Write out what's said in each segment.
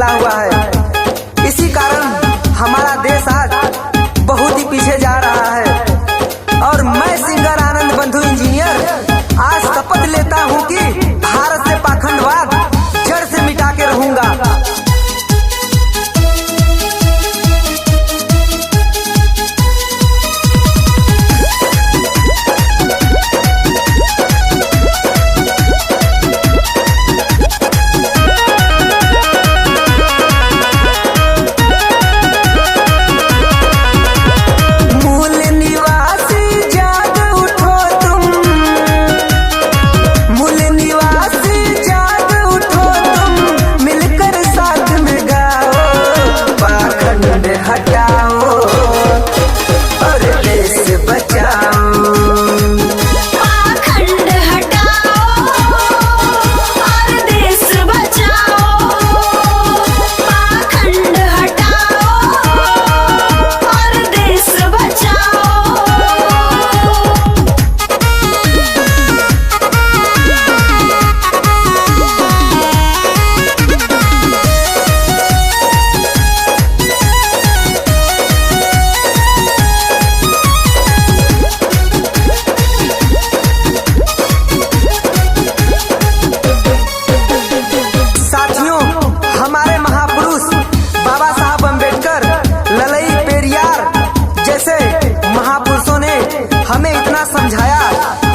फैला हुआ है। इसी कारण हमारा देश आज बहुत ही पीछे जा रहा है। और मैं सिंगर आनंद बंधु इंजीनियर आज शपथ लेता हूं कि भारत से पाखंडवाद जड़ से मिटा के रहूंगा।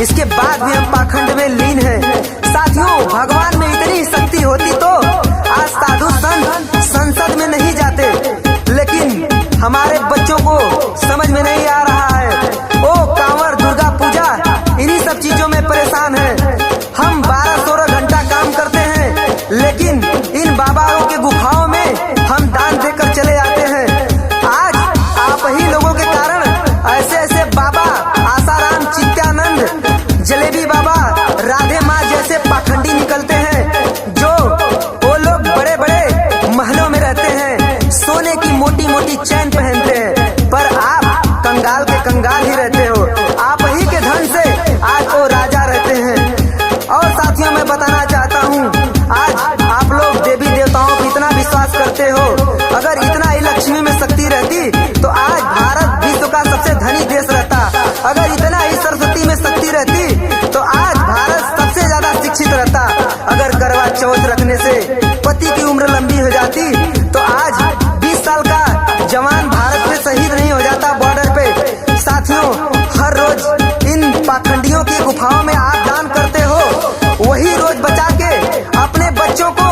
इसके बाद भी हम पाखंड में लीन हैं। साथियों, भगवान में इतनी शक्ति होती तो आज साधु संत संसद में नहीं जाते, लेकिन हमारे बच्चों को समझ में नहीं आ रहा है। ओ कांवर, दुर्गा पूजा, इन्हीं सब चीजों में परेशान है। हम 12-16 घंटा काम करते हैं, लेकिन इन बाबाओं के गुफाओं में हम दान देकर चले आते हैं। आज आप ही लोगों के कारण ऐसे ऐसे बाबा आसाराम, चित्तानंद, जलेबी बाबा, राधे माँ जैसे पाखंडी निकलते हैं, जो वो लोग बड़े बड़े महलों में रहते हैं, सोने की मोटी मोटी चैन पहनते हैं, पर आप कंगाल के कंगाल ही रहते हो। आप ही के धन से आज वो राजा रहते हैं। और साथियों, मैं बताना चाहता हूँ, आज आप लोग देवी देवताओं पर इतना विश्वास करते हो। अगर इतना ही लक्ष्मी में शक्ति रहती तो आज भारत विश्व का सबसे धनी देश रहता। अगर इतना ही सरस्वती में शक्ति रहती तो आज भारत सबसे ज्यादा शिक्षित रहता। अगर करवा चौथ रखने से पति की उम्र लंबी हो जाती तो आज 20 साल का जवान भारत में शहीद नहीं हो जाता बॉर्डर पे। साथियों, हर रोज इन पाखंडियों की गुफाओं में आप दान करते हो, वही रोज बचा के अपने बच्चों को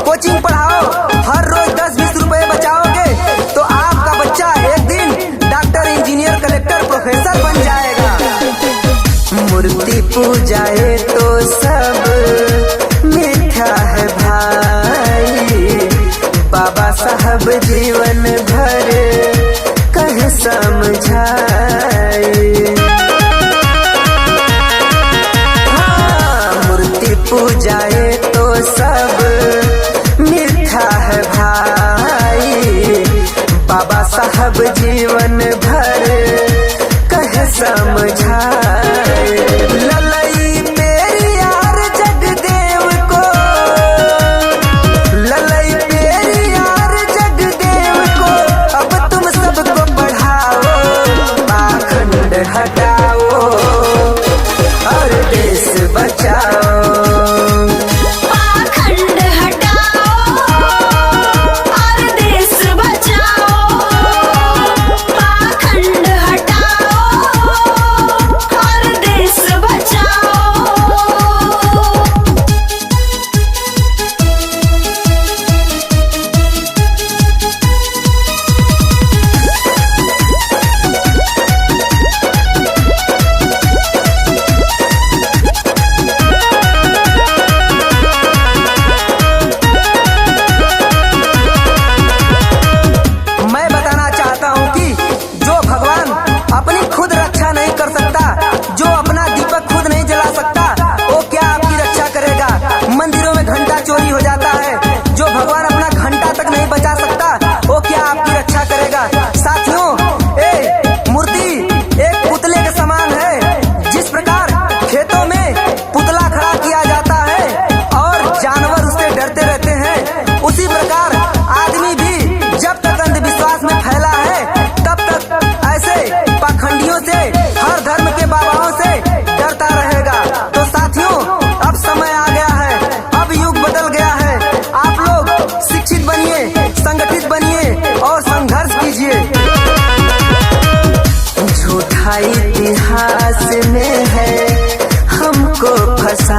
कोचिंग पढ़ाओ। हर रोज 10-20 रुपए बचाओगे तो आपका बच्चा एक दिन डॉक्टर, इंजीनियर, कलेक्टर, प्रोफेसर बन जाएगा। मूर्ति पूजाए तो सब मीठा है भाई, बाबा साहब जीवन भर कह समझाए। हाँ, मूर्ति पूजाए तो सब मीठा है भाई, बाबा साहब जीवन भर कह समझाए। ललई पेरियार जगदेव को, ललई पेरियार जगदेव को, अब तुम सबको पढ़ाओ, पाखंड हटाओ और देश बचाओ। और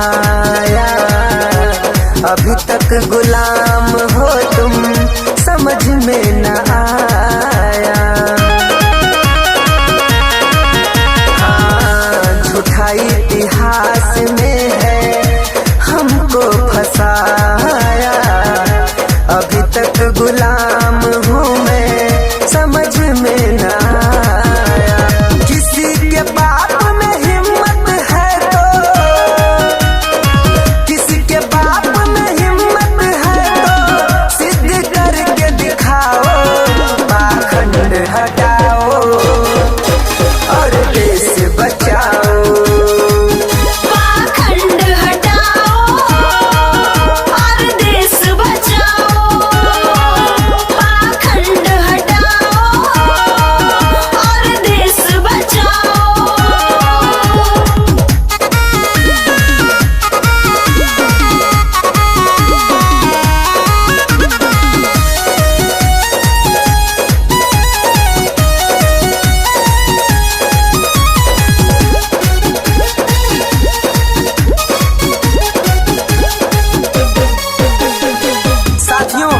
फसाया, अभी तक गुलाम हो तुम समझ में न आया। हाँ, झूठा इतिहास में है हमको फसाया, अभी तक गुलाम हूँ मैं समझ में न आया। किसी के बाप में हिम्मत है तो, किसी के बाप में हिम्मत है तो सिद्ध करके दिखाओ, पाखंड हटाओ और देश बचाओ। पाखंड हटाओ और देश बचाओ, पाखंड हटाओ और देश बचाओ। साथियों,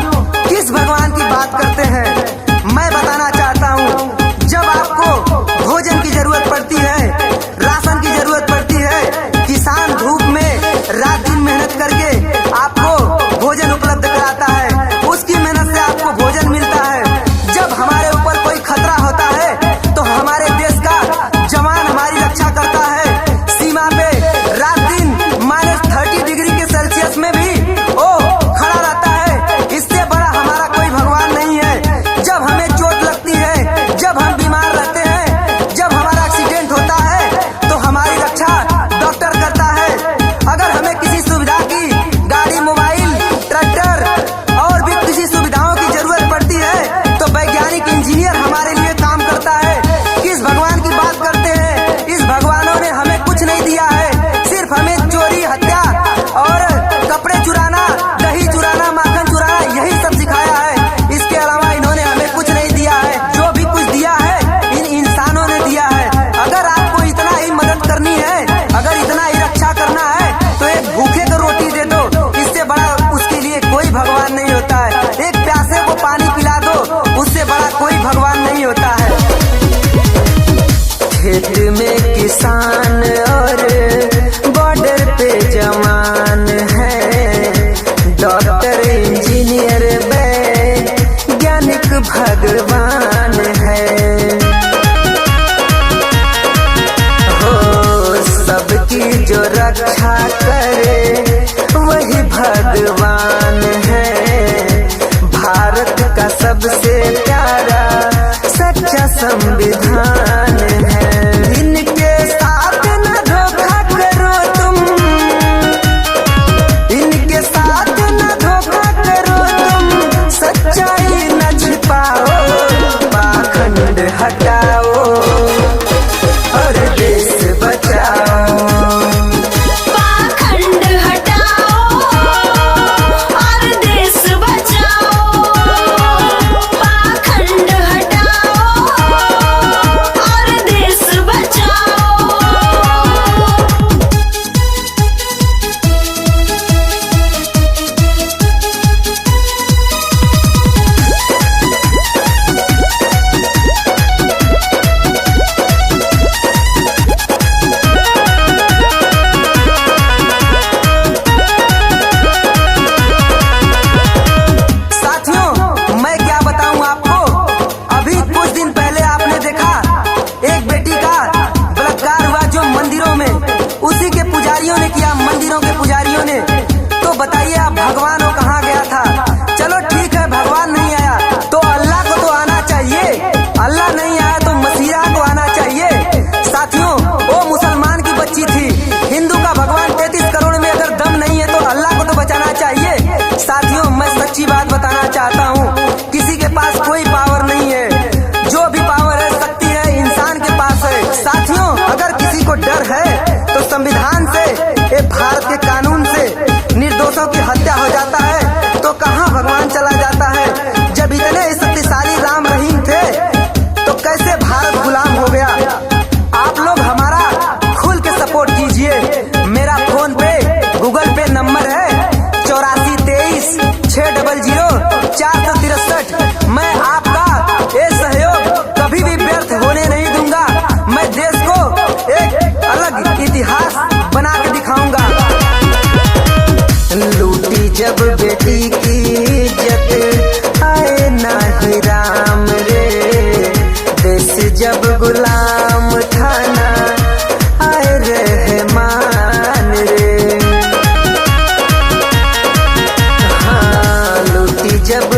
किस भगवान की बात करते हैं? मैं बताना चाहता हूँ, जब आपको भोजन की जरूरत पड़ती है, राशन की जरूरत पड़ती है, किसान धूप में रात दिन मेहनत करके आपको भोजन उपलब्ध कराता है, उसकी मेहनत से आपको भोजन मिलता है। जब हमारे ऊपर कोई खतरा होता है तो हमारे देश का जवान हमारी रक्षा करता है। सीमा पे रात दिन -30 डिग्री के सेल्सियस में भी वो खड़ा रहता है। इससे बड़ा हमारा कोई भगवान नहीं है। जब हमें चोट लगती है, जब हम बीमार रहते हैं, जब हमारा एक्सीडेंट होता है तो हमारी रक्षा डॉक्टर करता है। अगर हमें किसी सुविधा की गाड़ी, मोबाइल, ट्रैक्टर और भी किसी सुविधाओं की जरूरत पड़ती है तो वैज्ञानिक, इंजीनियर हमारे लिए काम करता है। किस भगवान की बात करते हैं? इस भगवानों ने हमें कुछ नहीं दिया है, सिर्फ हमें चोरी, हत्या और कपड़े चुराना, दही चुराना, माखन चुराना, यही सब सिखाया है। इसके अलावा इन्होंने हमें कुछ नहीं दिया है। जो भी कुछ दिया है इन इंसानों ने दिया है। अगर आपको इतना ही मदद करनी है, अगर इतना ही रक्षा करना है तो एक भूखे को रोटी दे दो, इससे बड़ा उसके लिए कोई भगवान नहीं होता है। एक प्यासे को पानी पिला दो, उससे बड़ा कोई भगवान नहीं होता है। खेत में किसान और बॉर्डर पे जवान है, डॉक्टर, इंजीनियर, वैज्ञानिक भगवान है। हो सबकी जो रक्षा करे वही भगवान है। भारत का सबसे प्यारा सच्चा संविधान है। इनके साथ न धोखा करो तुम, इनके साथ न धोखा करो तुम, सच्चाई न छिपाओ, पाखंड हटाओ और देश बचाओ। पाखंड हटाओ और देश बचाओ, पाखंड हटाओ और देश बचाओ। साथियों, मैं क्या बताऊं आपको, अभी कुछ दिन पहले आपने देखा एक बेटी का बलात्कार हुआ जो मंदिरों में, उसी के पुजारियों ने किया, मंदिरों के पुजारियों ने। तो बताइए आप, भगवान वो कहाँ गया था? चलो ठीक है, भगवान नहीं आया तो अल्लाह को तो आना चाहिए, अल्लाह नहीं आया तो मसीहा को आना चाहिए। साथियों, वो मुसलमान की बच्ची थी, हिंदू का भगवान 33 करोड़ में अगर दम नहीं है तो अल्लाह को तो बचाना चाहिए। साथियों, मैं सच्ची बात बताना चाहता हूँ, किसी के पास कोई पावर नहीं है। जो भी पावर है, शक्ति है, इंसान के पास है। साथियों, अगर किसी को डर है तो संविधान से, ये भारत के कानून से निर्दोषों की हत्या हो जाता है तो कहाँ भगवान चला जाता है? जब इतने शक्तिशाली राम रहीम थे तो कैसे भारत गुलाम हो गया? आप लोग हमारा खुल के सपोर्ट कीजिए। मेरा फोन पे 463 मैं आपका ये सहयोग कभी भी व्यर्थ होने नहीं दूंगा। मैं देश को एक अलग इतिहास बना के दिखाऊंगा। लूटी जब बेटी की इज्जत आए नाही राम रे, देश जब गुलाम था ना आए रहमान रे। हाँ लूटी जब